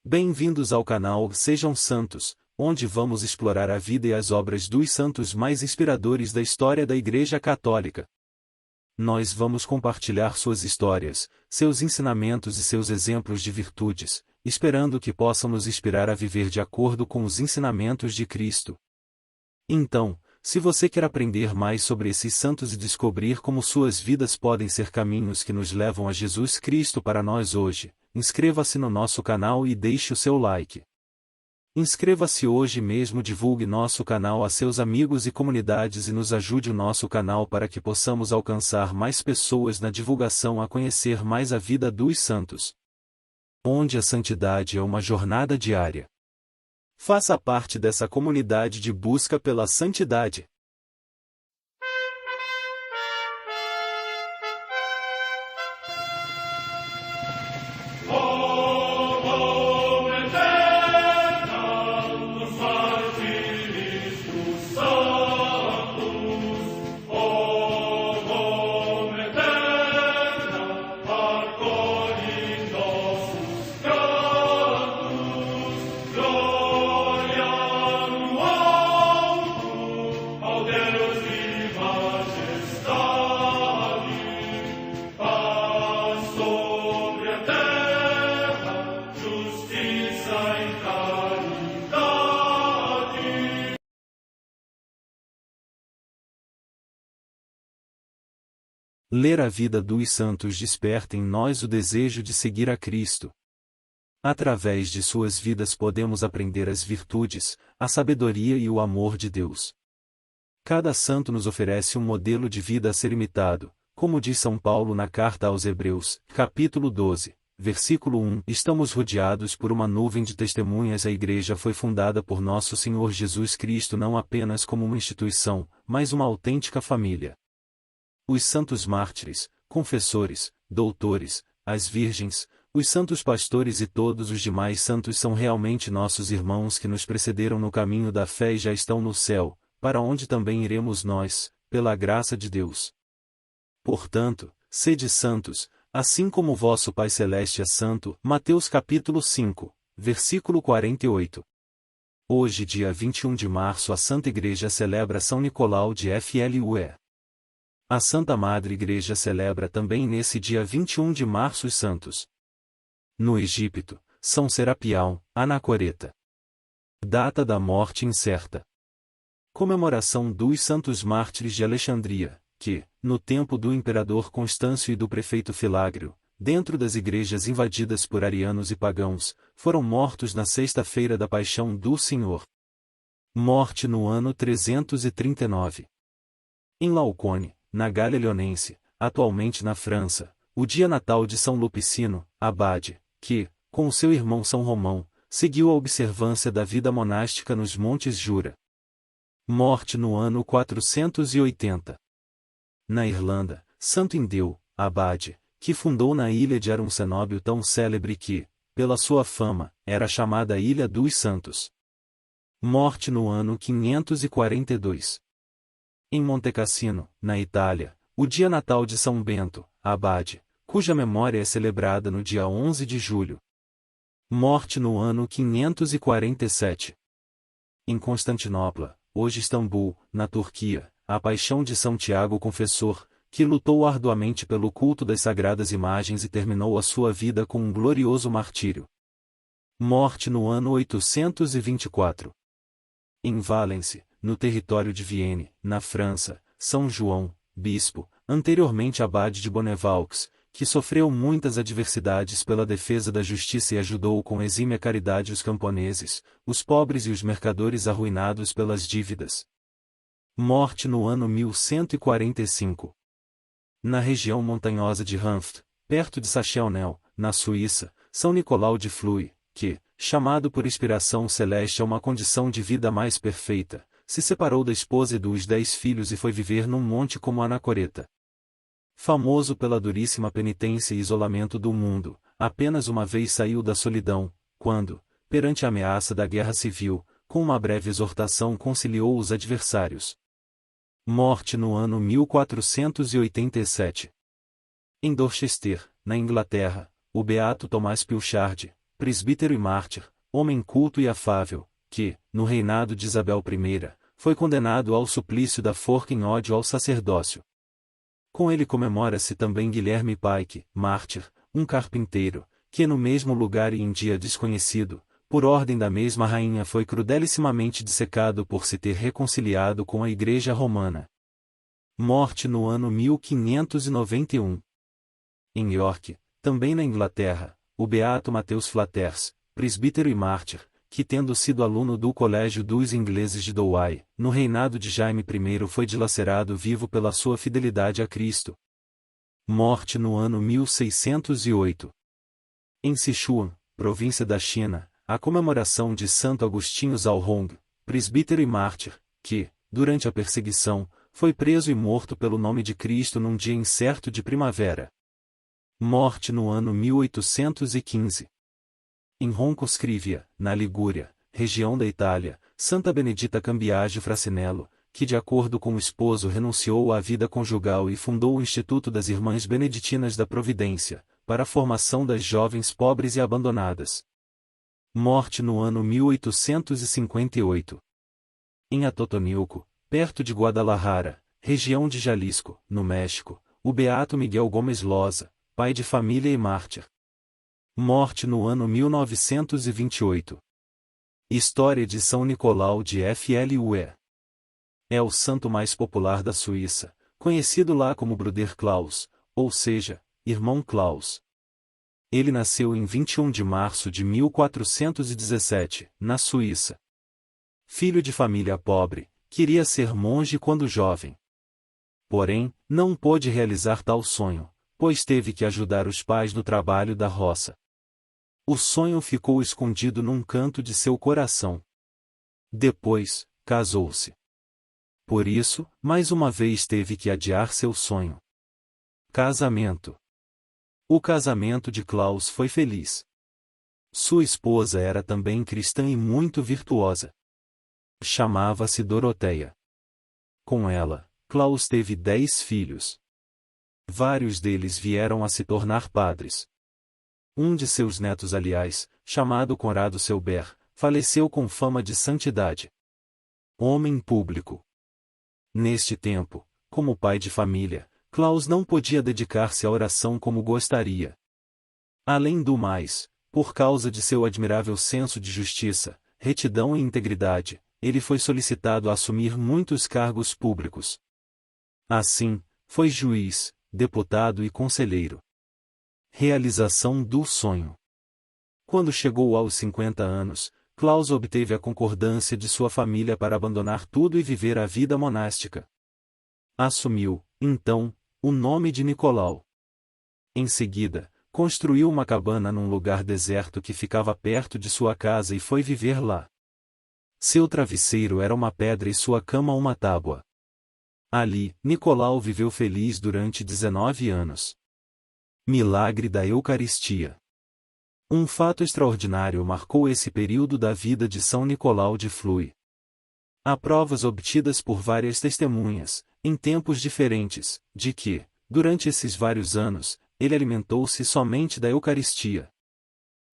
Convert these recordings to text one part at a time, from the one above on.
Bem-vindos ao canal Sejam Santos, onde vamos explorar a vida e as obras dos santos mais inspiradores da história da Igreja Católica. Nós vamos compartilhar suas histórias, seus ensinamentos e seus exemplos de virtudes, esperando que possam nos inspirar a viver de acordo com os ensinamentos de Cristo. Então, se você quer aprender mais sobre esses santos e descobrir como suas vidas podem ser caminhos que nos levam a Jesus Cristo para nós hoje, inscreva-se no nosso canal e deixe o seu like. Inscreva-se hoje mesmo, divulgue nosso canal a seus amigos e comunidades e nos ajude o nosso canal para que possamos alcançar mais pessoas na divulgação a conhecer mais a vida dos santos. Onde a santidade é uma jornada diária. Faça parte dessa comunidade de busca pela santidade. Ler a vida dos santos desperta em nós o desejo de seguir a Cristo. Através de suas vidas podemos aprender as virtudes, a sabedoria e o amor de Deus. Cada santo nos oferece um modelo de vida a ser imitado, como diz São Paulo na carta aos Hebreus, capítulo 12, versículo 1. Estamos rodeados por uma nuvem de testemunhas. A Igreja foi fundada por nosso Senhor Jesus Cristo não apenas como uma instituição, mas uma autêntica família. Os santos mártires, confessores, doutores, as virgens, os santos pastores e todos os demais santos são realmente nossos irmãos que nos precederam no caminho da fé e já estão no céu, para onde também iremos nós, pela graça de Deus. Portanto, sede santos, assim como vosso Pai Celeste é santo. Mateus capítulo 5, versículo 48. Hoje, dia 21 de março, a Santa Igreja celebra São Nicolau de Flue. A Santa Madre Igreja celebra também nesse dia 21 de março os santos. No Egito, São Serapião, Anacoreta. Data da morte incerta. Comemoração dos santos mártires de Alexandria, que, no tempo do imperador Constâncio e do prefeito Filágrio, dentro das igrejas invadidas por arianos e pagãos, foram mortos na sexta-feira da Paixão do Senhor. Morte no ano 339. Em Laocone, na Gália Leonense, atualmente na França, o dia natal de São Lupicino, abade, que, com o seu irmão São Romão, seguiu a observância da vida monástica nos Montes Jura. Morte no ano 480. Na Irlanda, Santo Indeu, abade, que fundou na ilha de Aruncenóbio tão célebre que, pela sua fama, era chamada Ilha dos Santos. Morte no ano 542. Em Montecassino, na Itália, o dia natal de São Bento, abade, cuja memória é celebrada no dia 11 de julho. Morte no ano 547. Em Constantinopla, hoje Istambul, na Turquia, a paixão de São Tiago Confessor, que lutou arduamente pelo culto das sagradas imagens e terminou a sua vida com um glorioso martírio. Morte no ano 824. Em Valence, no território de Vienne, na França, São João, bispo, anteriormente abade de Bonnevaux, que sofreu muitas adversidades pela defesa da justiça e ajudou com exímia caridade os camponeses, os pobres e os mercadores arruinados pelas dívidas. Morte no ano 1145. Na região montanhosa de Hanft, perto de Sachsenhausen, na Suíça, São Nicolau de Flue, que, chamado por inspiração celeste a uma condição de vida mais perfeita, se separou da esposa e dos 10 filhos e foi viver num monte como Anacoreta. Famoso pela duríssima penitência e isolamento do mundo, apenas uma vez saiu da solidão, quando, perante a ameaça da guerra civil, com uma breve exortação conciliou os adversários. Morte no ano 1487. Em Dorchester, na Inglaterra, o beato Tomás Pilchard, presbítero e mártir, homem culto e afável, que, no reinado de Isabel I, foi condenado ao suplício da forca em ódio ao sacerdócio. Com ele comemora-se também Guilherme Pike, mártir, um carpinteiro, que no mesmo lugar e em dia desconhecido, por ordem da mesma rainha foi crudelissimamente dissecado por se ter reconciliado com a Igreja Romana. Morte no ano 1591. Em York, também na Inglaterra, o beato Mateus Flaters, presbítero e mártir, que tendo sido aluno do Colégio dos Ingleses de Douai, no reinado de Jaime I foi dilacerado vivo pela sua fidelidade a Cristo. Morte no ano 1608. Em Sichuan, província da China, a comemoração de Santo Agostinho Zhaohong, presbítero e mártir, que, durante a perseguição, foi preso e morto pelo nome de Cristo num dia incerto de primavera. Morte no ano 1815. Em Roncoscrivia, na Ligúria, região da Itália, Santa Benedita Cambiagio Frassinello, que de acordo com o esposo renunciou à vida conjugal e fundou o Instituto das Irmãs Beneditinas da Providência, para a formação das jovens pobres e abandonadas. Morte no ano 1858. Em Atotonilco, perto de Guadalajara, região de Jalisco, no México, o beato Miguel Gomes Loza, pai de família e mártir. Morte no ano 1928. História de São Nicolau de Flue. É o santo mais popular da Suíça, conhecido lá como Bruder Klaus, ou seja, Irmão Klaus. Ele nasceu em 21 de março de 1417, na Suíça. Filho de família pobre, queria ser monge quando jovem. Porém, não pôde realizar tal sonho, pois teve que ajudar os pais no trabalho da roça. O sonho ficou escondido num canto de seu coração. Depois, casou-se. Por isso, mais uma vez teve que adiar seu sonho. Casamento. O casamento de Klaus foi feliz. Sua esposa era também cristã e muito virtuosa. Chamava-se Doroteia. Com ela, Klaus teve 10 filhos. Vários deles vieram a se tornar padres. Um de seus netos, aliás, chamado Conrado Selber, faleceu com fama de santidade. Homem público. Neste tempo, como pai de família, Klaus não podia dedicar-se à oração como gostaria. Além do mais, por causa de seu admirável senso de justiça, retidão e integridade, ele foi solicitado a assumir muitos cargos públicos. Assim, foi juiz, deputado e conselheiro. Realização do sonho. Quando chegou aos 50 anos, Klaus obteve a concordância de sua família para abandonar tudo e viver a vida monástica. Assumiu, então, o nome de Nicolau. Em seguida, construiu uma cabana num lugar deserto que ficava perto de sua casa e foi viver lá. Seu travesseiro era uma pedra e sua cama uma tábua. Ali, Nicolau viveu feliz durante 19 anos. Milagre da Eucaristia. Um fato extraordinário marcou esse período da vida de São Nicolau de Flue. Há provas obtidas por várias testemunhas, em tempos diferentes, de que, durante esses vários anos, ele alimentou-se somente da Eucaristia.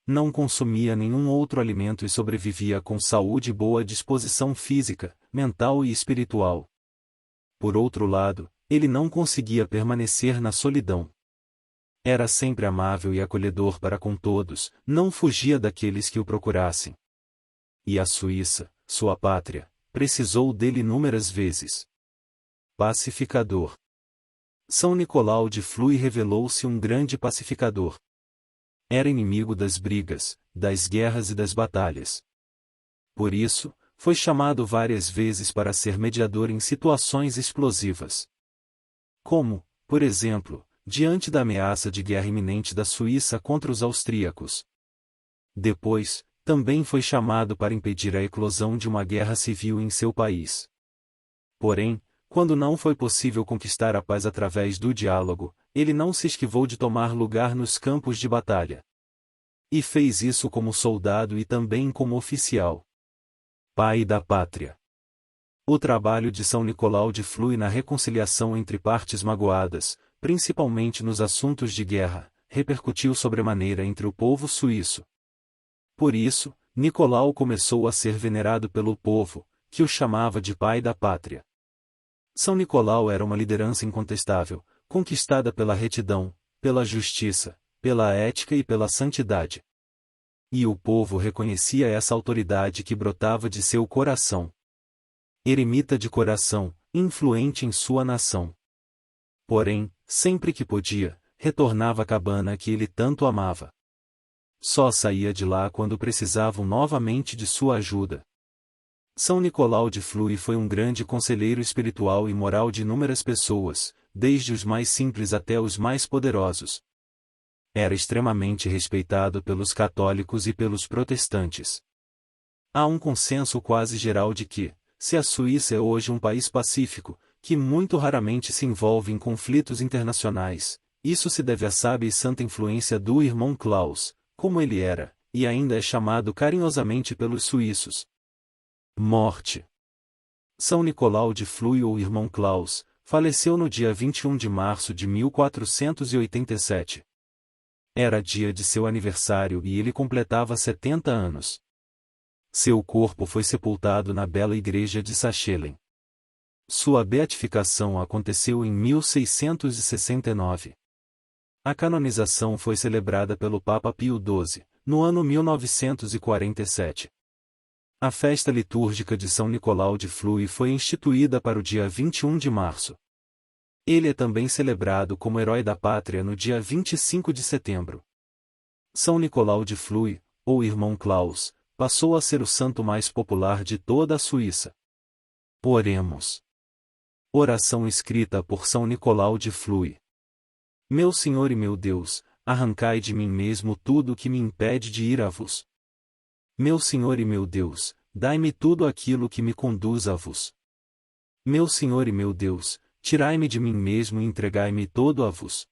Não consumia nenhum outro alimento e sobrevivia com saúde e boa disposição física, mental e espiritual. Por outro lado, ele não conseguia permanecer na solidão. Era sempre amável e acolhedor para com todos, não fugia daqueles que o procurassem. E a Suíça, sua pátria, precisou dele inúmeras vezes. Pacificador. São Nicolau de Flue revelou-se um grande pacificador. Era inimigo das brigas, das guerras e das batalhas. Por isso, foi chamado várias vezes para ser mediador em situações explosivas. Como, por exemplo, diante da ameaça de guerra iminente da Suíça contra os austríacos. Depois, também foi chamado para impedir a eclosão de uma guerra civil em seu país. Porém, quando não foi possível conquistar a paz através do diálogo, ele não se esquivou de tomar lugar nos campos de batalha. E fez isso como soldado e também como oficial. Pai da pátria. O trabalho de São Nicolau de Flue na reconciliação entre partes magoadas, principalmente nos assuntos de guerra, repercutiu sobremaneira entre o povo suíço. Por isso, Nicolau começou a ser venerado pelo povo, que o chamava de pai da pátria. São Nicolau era uma liderança incontestável, conquistada pela retidão, pela justiça, pela ética e pela santidade. E o povo reconhecia essa autoridade que brotava de seu coração. Eremita de coração, influente em sua nação. Porém, sempre que podia, retornava à cabana que ele tanto amava. Só saía de lá quando precisavam novamente de sua ajuda. São Nicolau de Flui foi um grande conselheiro espiritual e moral de inúmeras pessoas, desde os mais simples até os mais poderosos. Era extremamente respeitado pelos católicos e pelos protestantes. Há um consenso quase geral de que, se a Suíça é hoje um país pacífico, que muito raramente se envolve em conflitos internacionais, isso se deve à sábia e santa influência do irmão Klaus, como ele era, e ainda é chamado carinhosamente pelos suíços. Morte. São Nicolau de Flui ou irmão Klaus, faleceu no dia 21 de março de 1487. Era dia de seu aniversário e ele completava 70 anos. Seu corpo foi sepultado na bela igreja de Sachelen. Sua beatificação aconteceu em 1669. A canonização foi celebrada pelo Papa Pio XII, no ano 1947. A festa litúrgica de São Nicolau de Flui foi instituída para o dia 21 de março. Ele é também celebrado como herói da pátria no dia 25 de setembro. São Nicolau de Flui, ou irmão Klaus, passou a ser o santo mais popular de toda a Suíça. Oremos. Oração escrita por São Nicolau de Flui. Meu Senhor e meu Deus, arrancai de mim mesmo tudo o que me impede de ir a vos. Meu Senhor e meu Deus, dai-me tudo aquilo que me conduz a vos. Meu Senhor e meu Deus, tirai-me de mim mesmo e entregai-me todo a vos.